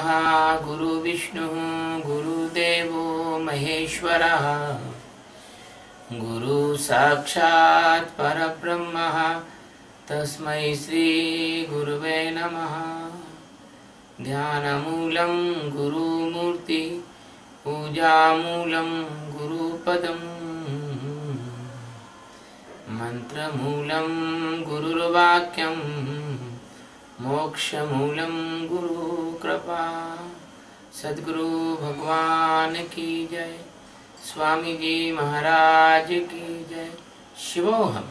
ब्रह्मः गुरुविष्णुः गुरुदेवो महेश्वरः गुरु साक्षात् परब्रह्मः तस्मै श्री गुरुवे नमः। ध्यानमूलं गुरुमूर्ति पूजामूलं गुरुपदम् मंत्रमूलं गुरुर्वाक्यं मोक्षमूलं गुरुकृपा। सद्गुरु भगवान की जय, स्वामी जी महाराज की जय। शिवोहम।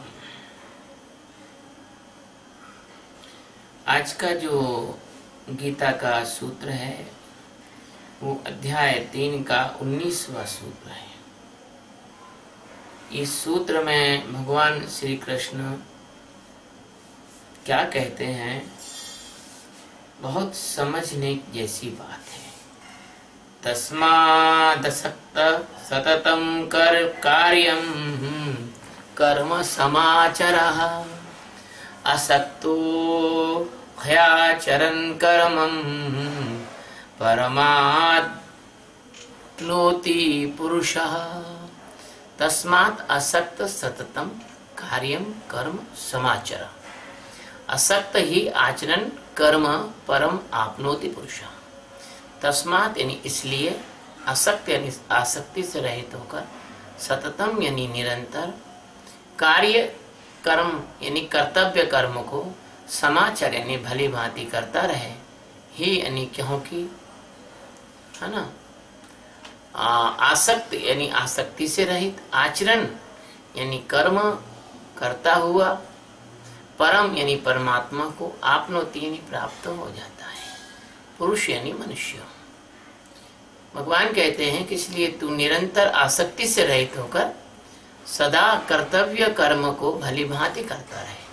आज का जो गीता का सूत्र है वो अध्याय 3 का 19वां सूत्र है। इस सूत्र में भगवान श्री कृष्ण क्या कहते हैं, बहुत समझने जैसी बात है। तस्मादसक्त सततं कर कार्यं कर्म समाचरः असक्तो ह्याचरन् कर्मं परमाप्नोति पुरुषः। तस्मात् असक्त सततम कार्यम कर्म समाचर। असक्त ही आचरण कर्म परम आपनोति पुरुषः। तस्मात् यानी इसलिए, असक्त यानी आसक्ति से रहित होकर, सततम यानी निरंतर, कार्य कर्म यानी कर्तव्य कर्म को, समाचर यानी भली भांति करता रहे, ही यानी क्योंकि, है ना, आसक्त यानी आसक्ति से रहित, आचरण यानी कर्म करता हुआ, परम यानी परमात्मा को, आपनोति यानी प्राप्त हो जाता है, पुरुष यानी मनुष्य। भगवान कहते हैं कि इसलिए तू निरंतर आसक्ति से रहित होकर सदा कर्तव्य कर्म को भली भांति करता रहे,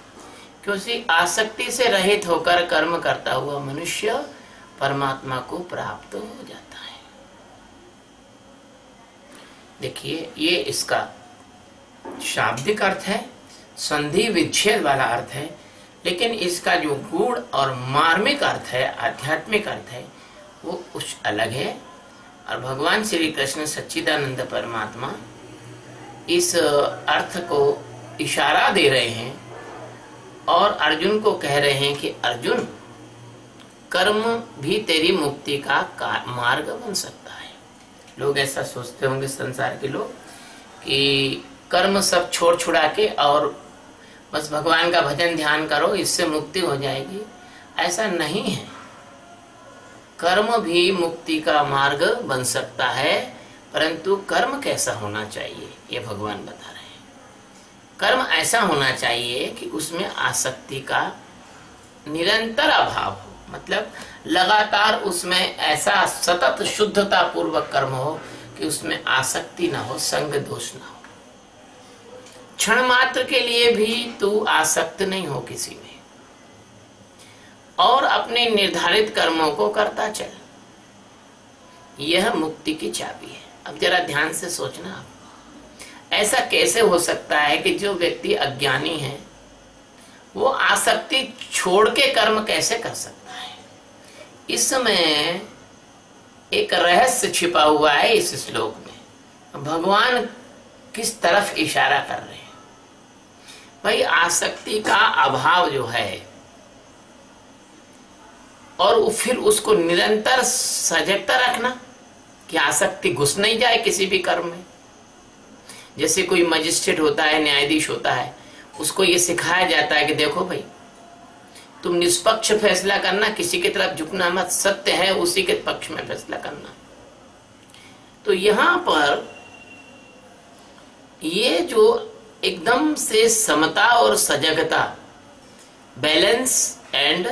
क्योंकि आसक्ति से रहित होकर कर्म करता हुआ मनुष्य परमात्मा को प्राप्त हो जाता है। देखिए, ये इसका शाब्दिक अर्थ है, संधि विच्छेद वाला अर्थ है, लेकिन इसका जो गूढ़ और मार्मिक अर्थ है, आध्यात्मिक अर्थ है, वो कुछ अलग है। और भगवान श्री कृष्ण सच्चिदानंद परमात्मा इस अर्थ को इशारा दे रहे हैं और अर्जुन को कह रहे हैं कि अर्जुन, कर्म भी तेरी मुक्ति का मार्ग बन सकता है। लोग ऐसा सोचते होंगे, संसार के लोग, कि कर्म सब छोड़ छुड़ा के और बस भगवान का भजन ध्यान करो, इससे मुक्ति हो जाएगी। ऐसा नहीं है। कर्म भी मुक्ति का मार्ग बन सकता है, परंतु कर्म कैसा होना चाहिए ये भगवान बता रहे हैं। कर्म ऐसा होना चाहिए कि उसमें आसक्ति का निरंतर अभाव हो, मतलब लगातार उसमें ऐसा सतत शुद्धता पूर्वक कर्म हो कि उसमें आसक्ति ना हो, संग दोष ना हो। क्षण मात्र के लिए भी तू आसक्त नहीं हो किसी में, और अपने निर्धारित कर्मों को करता चल। यह मुक्ति की चाबी है। अब जरा ध्यान से सोचना आप, ऐसा कैसे हो सकता है कि जो व्यक्ति अज्ञानी है वो आसक्ति छोड़ के कर्म कैसे कर सकता है? इसमें एक रहस्य छिपा हुआ है इस श्लोक में। भगवान किस तरफ इशारा कर रहे हैं? भाई, आसक्ति का अभाव जो है, और फिर उसको निरंतर सजगता रखना कि आसक्ति घुस नहीं जाए किसी भी कर्म में। जैसे कोई मजिस्ट्रेट होता है, न्यायाधीश होता है, उसको ये सिखाया जाता है कि देखो भाई, तुम निष्पक्ष फैसला करना, किसी की तरफ झुकना मत, सत्य है उसी के पक्ष में फैसला करना। तो यहां पर ये जो एकदम से समता और सजगता, बैलेंस एंड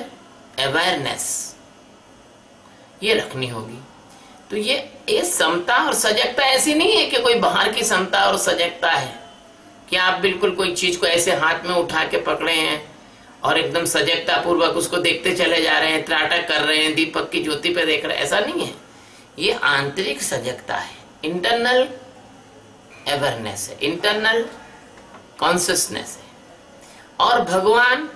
अवेयरनेस, ये रखनी होगी। तो ये समता और सजगता ऐसी नहीं है कि कोई बाहर की समता और सजगता है कि आप बिल्कुल कोई चीज को ऐसे हाथ में उठा के पकड़े हैं और एकदम सजगता पूर्वक उसको देखते चले जा रहे हैं, त्राटक कर रहे हैं, दीपक की ज्योति पे देख रहे हैं। ऐसा नहीं है। ये आंतरिक सजगता है, इंटरनल अवेयरनेस है, इंटरनल कॉन्शियसनेस है। और भगवान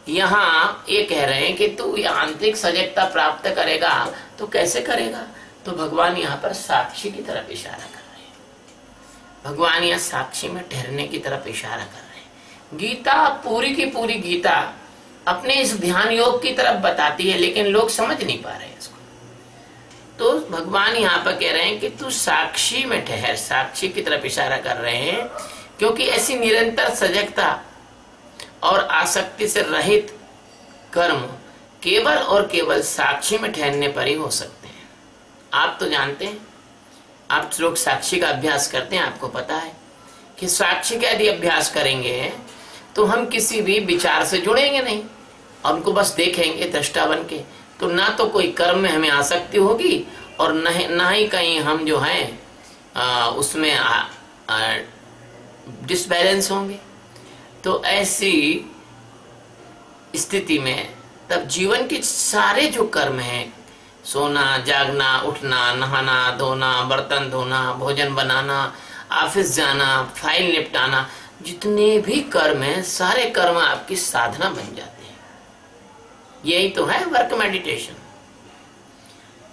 यहाँ ये कह रहे हैं कि तू ये आंतरिक सजगता प्राप्त करेगा तो कैसे करेगा? तो भगवान यहाँ पर साक्षी की तरफ इशारा कर रहे हैं। भगवान यहाँ साक्षी में ठहरने की तरफ इशारा कर रहे हैं। गीता पूरी की पूरी गीता अपने इस ध्यान योग की तरफ बताती है, लेकिन लोग समझ नहीं पा रहे हैं इसको। तो भगवान यहाँ पर कह रहे हैं कि तू साक्षी में ठहर, साक्षी की तरफ इशारा कर रहे हैं, क्योंकि ऐसी निरंतर सजगता और आसक्ति से रहित कर्म केवल और केवल साक्षी में ठहरने पर ही हो सकते हैं। आप तो जानते हैं, आप लोग साक्षी का अभ्यास करते हैं, आपको पता है कि साक्षी का यदि अभ्यास करेंगे तो हम किसी भी विचार से जुड़ेंगे नहीं और उनको बस देखेंगे दृष्टा बन के, तो ना तो कोई कर्म में हमें आसक्ति होगी और ना ही कहीं हम जो है उसमें डिसबैलेंस होंगे। तो ऐसी स्थिति में तब जीवन के सारे जो कर्म हैं, सोना, जागना, उठना, नहाना, धोना, बर्तन धोना, भोजन बनाना, ऑफिस जाना, फाइल निपटाना, जितने भी कर्म हैं सारे कर्म आपकी साधना बन जाते हैं। यही तो है वर्क मेडिटेशन।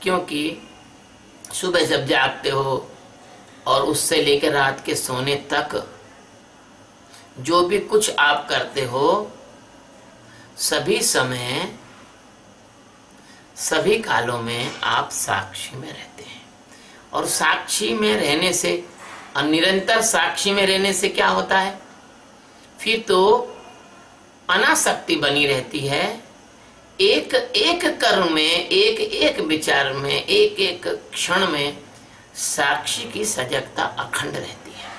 क्योंकि सुबह जब जागते हो और उससे लेकर रात के सोने तक जो भी कुछ आप करते हो, सभी समय सभी कालों में आप साक्षी में रहते हैं। और साक्षी में रहने से और निरंतर साक्षी में रहने से क्या होता है? फिर तो अनासक्ति बनी रहती है। एक एक कर्म में, एक एक विचार में, एक एक क्षण में साक्षी की सजगता अखंड रहती है।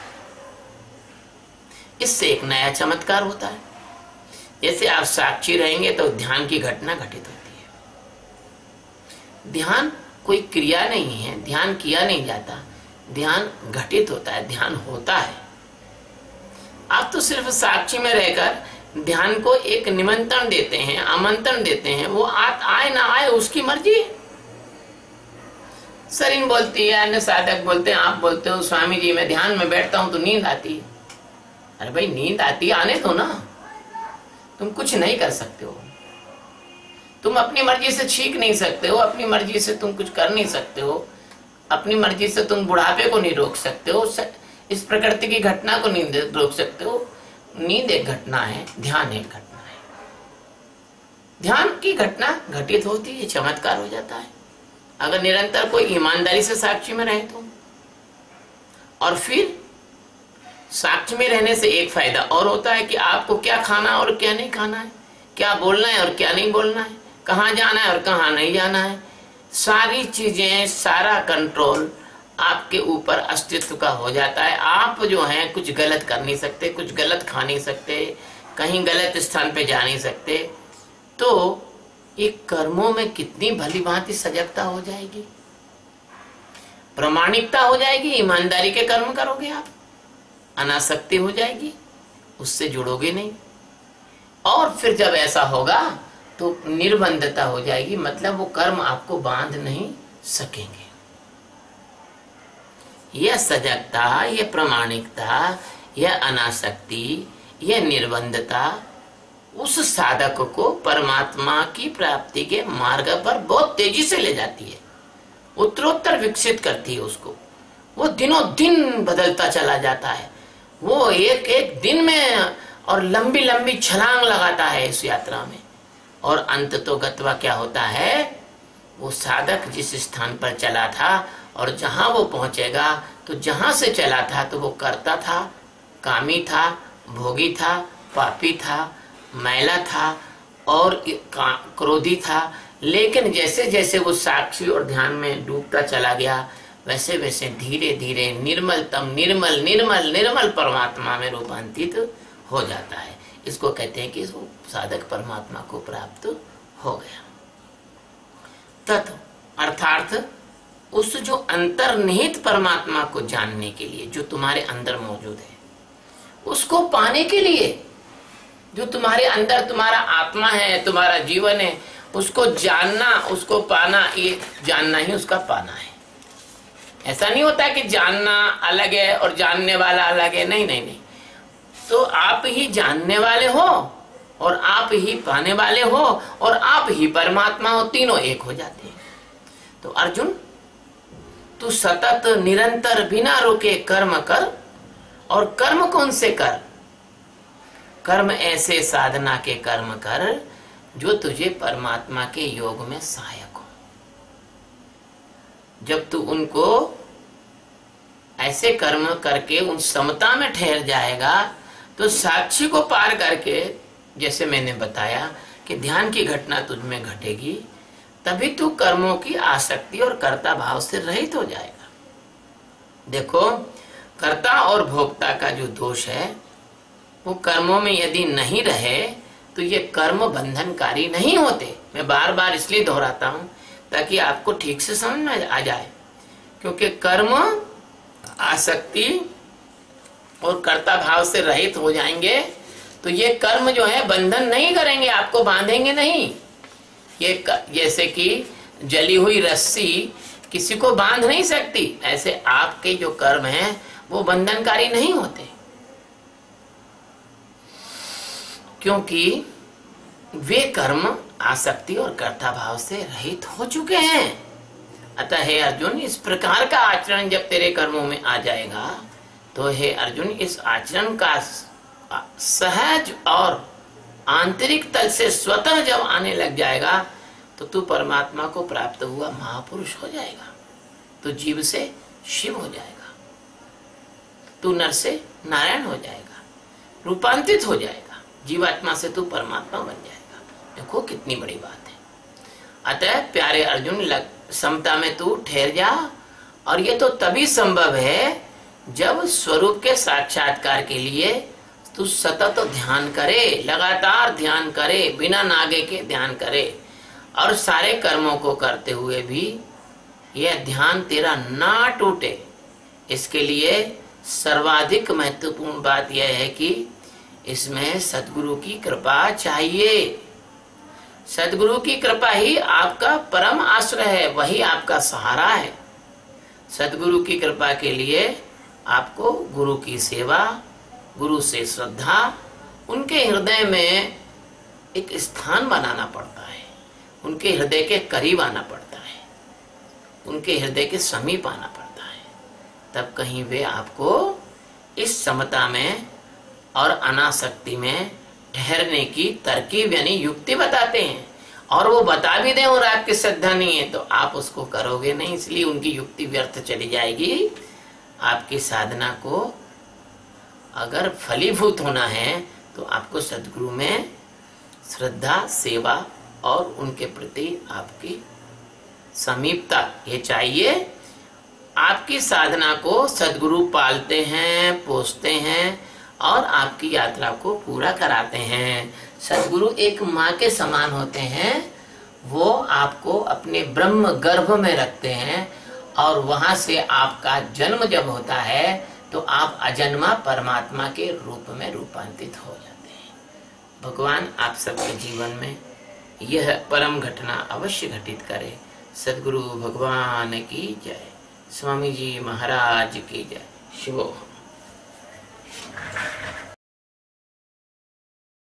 इससे एक नया चमत्कार होता है। जैसे आप साक्षी रहेंगे तो ध्यान की घटना घटित होती है। ध्यान कोई क्रिया नहीं है, ध्यान किया नहीं जाता, ध्यान घटित होता है, ध्यान होता है। आप तो सिर्फ साक्षी में रहकर ध्यान को एक निमंत्रण देते हैं, आमंत्रण देते हैं, वो आए ना आए उसकी मर्जी है। सरीन बोलती है, अन्य साधक बोलते हैं, आप बोलते हो स्वामी जी मैं ध्यान में बैठता हूं तो नींद आती है। अरे भाई नींद आती है, आने दो ना, तुम कुछ नहीं कर सकते हो। तुम अपनी मर्जी से छींक नहीं सकते हो, अपनी मर्जी से तुम कुछ कर नहीं सकते हो, अपनी मर्जी से तुम बुढ़ापे को नहीं रोक सकते हो, इस प्रकृति की घटना को नहीं रोक सकते हो। नींद एक घटना है, ध्यान एक घटना है। ध्यान की घटना घटित होती है, चमत्कार हो जाता है अगर निरंतर कोई ईमानदारी से साक्षी में रहे तो। और फिर साक्षी में रहने से एक फायदा और होता है कि आपको क्या खाना और क्या नहीं खाना है, क्या बोलना है और क्या नहीं बोलना है, कहाँ जाना है और कहाँ नहीं जाना है, सारी चीजें, सारा कंट्रोल आपके ऊपर अस्तित्व का हो जाता है। आप जो हैं कुछ गलत कर नहीं सकते, कुछ गलत खा नहीं सकते, कहीं गलत स्थान पे जा नहीं सकते। तो ये कर्मों में कितनी भली भांति सजगता हो जाएगी, प्रामाणिकता हो जाएगी, ईमानदारी के कर्म करोगे आप, अनासक्ति हो जाएगी, उससे जुड़ोगे नहीं। और फिर जब ऐसा होगा तो निर्बंधता हो जाएगी, मतलब वो कर्म आपको बांध नहीं सकेंगे। यह सजगता, यह प्रामाणिकता, यह अनासक्ति, यह निर्बंधता उस साधक को परमात्मा की प्राप्ति के मार्ग पर बहुत तेजी से ले जाती है, उत्तरोत्तर विकसित करती है उसको। वो दिनों दिन बदलता चला जाता है, वो एक एक दिन में और लंबी लंबी छलांग लगाता है इस यात्रा में। और अंत तो गत्वा क्या होता है, वो साधक जिस स्थान पर चला था और जहां वो पहुंचेगा, तो जहां से चला था तो वो करता था, कामी था, भोगी था, पापी था, मैला था और क्रोधी था। लेकिन जैसे जैसे वो साक्षी और ध्यान में डूबता चला गया, वैसे वैसे धीरे धीरे निर्मलतम निर्मल निर्मल निर्मल परमात्मा में रूपांतरित हो जाता है। इसको कहते हैं कि वो साधक परमात्मा को प्राप्त हो गया। तत् अर्थात उस जो अंतर्निहित परमात्मा को जानने के लिए, जो तुम्हारे अंदर मौजूद है, उसको पाने के लिए, जो तुम्हारे अंदर तुम्हारा आत्मा है, तुम्हारा जीवन है, उसको जानना, उसको पाना, ये जानना ही उसका पाना है। ऐसा नहीं होता कि जानना अलग है और जानने वाला अलग है, नहीं नहीं नहीं। तो आप ही जानने वाले हो और आप ही पाने वाले हो और आप ही परमात्मा हो, तीनों एक हो जाते हैं। तो अर्जुन, तू सतत निरंतर बिना रुके कर्म कर, और कर्म कौन से कर? कर्म ऐसे साधना के कर्म कर जो तुझे परमात्मा के योग में सहायक हो। जब तू उनको ऐसे कर्म करके उन समता में ठहर जाएगा तो साक्षी को पार करके, जैसे मैंने बताया कि ध्यान की घटना तुझ में घटेगी, तभी तू कर्मों की आसक्ति और कर्ता भाव से रहित हो जाएगा। देखो, कर्ता और भोक्ता का जो दोष है वो कर्मों में यदि नहीं रहे तो ये कर्म बंधनकारी नहीं होते। मैं बार बार इसलिए दोहराता हूं ताकि आपको ठीक से समझ में आ जाए, क्योंकि कर्म आसक्ति और कर्ता भाव से रहित हो जाएंगे तो ये कर्म जो है बंधन नहीं करेंगे, आपको बांधेंगे नहीं। ये जैसे कि जली हुई रस्सी किसी को बांध नहीं सकती, ऐसे आपके जो कर्म हैं वो बंधनकारी नहीं होते, क्योंकि वे कर्म आसक्ति और कर्ता भाव से रहित हो चुके हैं। अतः हे अर्जुन, इस प्रकार का आचरण जब तेरे कर्मों में आ जाएगा तो हे अर्जुन, इस आचरण का सहज और आंतरिक तल से स्वतः जब आने लग जाएगा तो तू परमात्मा को प्राप्त हुआ महापुरुष हो जाएगा, तू जीव से शिव हो जाएगा, तू नर से नारायण हो जाएगा, रूपांतरित हो जाएगा, जीवात्मा से तू परमात्मा बन जाएगा। देखो कितनी बड़ी बात है। अतः प्यारे अर्जुन, समता में तू ठहर जा, और ये तो तभी संभव है जब स्वरूप के साक्षात्कार के लिए तू सतत ध्यान करे, लगातार ध्यान करे, बिना नागे के ध्यान करे, और सारे कर्मों को करते हुए भी यह ध्यान तेरा ना टूटे। इसके लिए सर्वाधिक महत्वपूर्ण बात यह है कि इसमें सद्गुरु की कृपा चाहिए। सद्गुरु की कृपा ही आपका परम आश्रय है, वही आपका सहारा है। सद्गुरु की कृपा के लिए आपको गुरु की सेवा, गुरु से श्रद्धा, उनके हृदय में एक स्थान बनाना पड़ता है, उनके हृदय के करीब आना पड़ता है, उनके हृदय के समीप आना पड़ता है। तब कहीं वे आपको इस समता में और अनासक्ति में ठहरने की तरकीब यानी युक्ति बताते हैं, और वो बता भी दें और आपकी श्रद्धा नहीं है तो आप उसको करोगे नहीं, इसलिए उनकी युक्ति व्यर्थ चली जाएगी। आपकी साधना को अगर फलीभूत होना है तो आपको सद्गुरु में श्रद्धा, सेवा और उनके प्रति आपकी समीपता ये चाहिए। आपकी साधना को सद्गुरु पालते हैं, पोसते हैं और आपकी यात्रा को पूरा कराते हैं। सद्गुरु एक माँ के समान होते हैं, वो आपको अपने ब्रह्म गर्भ में रखते हैं, और वहां से आपका जन्म जब होता है तो आप अजन्मा परमात्मा के रूप में रूपांतरित हो जाते हैं। भगवान आप सबके जीवन में यह परम घटना अवश्य घटित करे। सद्गुरु भगवान की जय। स्वामी जी महाराज की जय। शिवो।